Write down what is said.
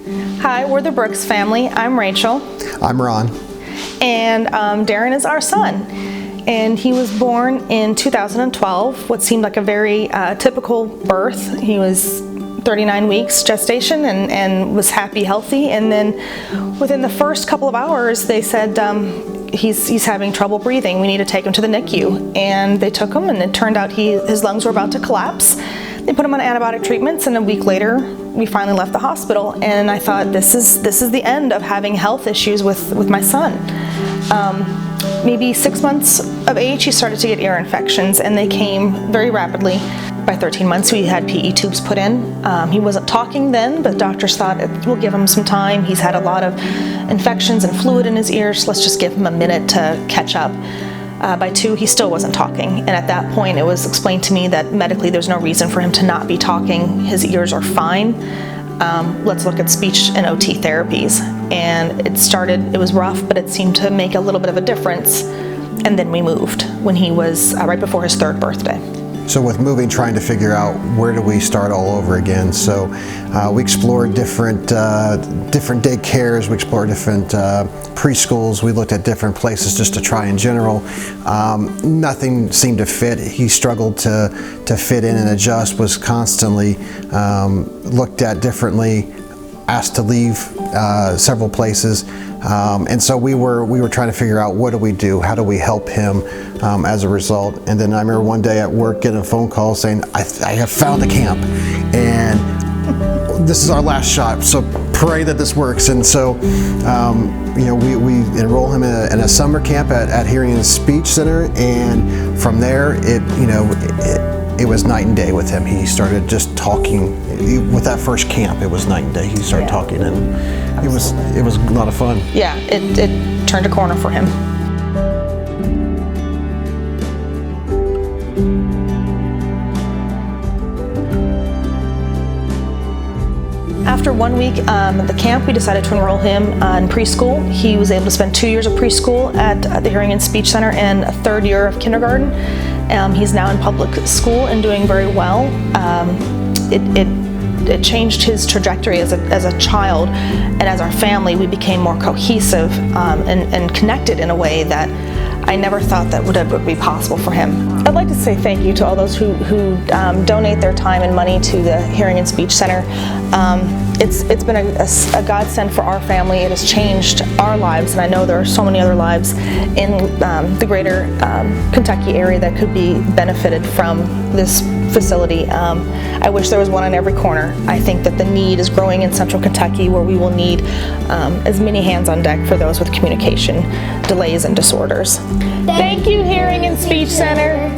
Hi, we're the Brooks family. I'm Rachel. I'm Ron. And Darren is our son. And he was born in 2012, what seemed like a very typical birth. He was 39 weeks gestation and was happy, healthy. And then within the first couple of hours, they said he's having trouble breathing. We need to take him to the NICU. And they took him, and it turned out his lungs were about to collapse. They put him on antibiotic treatments, and a week later, we finally left the hospital. And I thought, this is the end of having health issues with my son. Maybe 6 months of age, he started to get ear infections, and they came very rapidly. By 13 months, we had PE tubes put in. He wasn't talking then, but doctors thought, we'll give him some time. He's had a lot of infections and fluid in his ears, so let's just give him a minute to catch up. By 2, he still wasn't talking, and at that point, it was explained to me that medically there's no reason for him to not be talking. His ears are fine. Let's look at speech and OT therapies. And it was rough, but it seemed to make a little bit of a difference. And then we moved when he was right before his 3rd birthday. So with moving, trying to figure out where do we start all over again. So we explored different daycares, we explored different preschools, we looked at different places just to try in general. Nothing seemed to fit. He struggled to fit in and adjust, was constantly looked at differently, asked to leave several places. And so we were trying to figure out, what do we do? How do we help him as a result? And then I remember one day at work getting a phone call saying, I have found a camp, and this is our last shot, so pray that this works. And so we enroll him in a summer camp at Hearing and Speech Center, and from there it was night and day with him. He started just talking. With that first camp, it was night and day. He started talking, and it was a lot of fun. Yeah, it turned a corner for him. After 1 week at the camp, we decided to enroll him in preschool. He was able to spend 2 years of preschool at the Hearing and Speech Center and a 3rd year of kindergarten. He's now in public school and doing very well. It changed his trajectory as a child, and as our family, we became more cohesive and connected in a way that I never thought that would ever be possible for him. I'd like to say thank you to all those who donate their time and money to the Hearing and Speech Center. It's been a godsend for our family. It has changed our lives, and I know there are so many other lives in the greater Kentucky area that could be benefited from this facility. I wish there was one in every corner. I think that the need is growing in Central Kentucky, where we will need as many hands on deck for those with communication delays and disorders. Thank you, Hearing and Speech Center.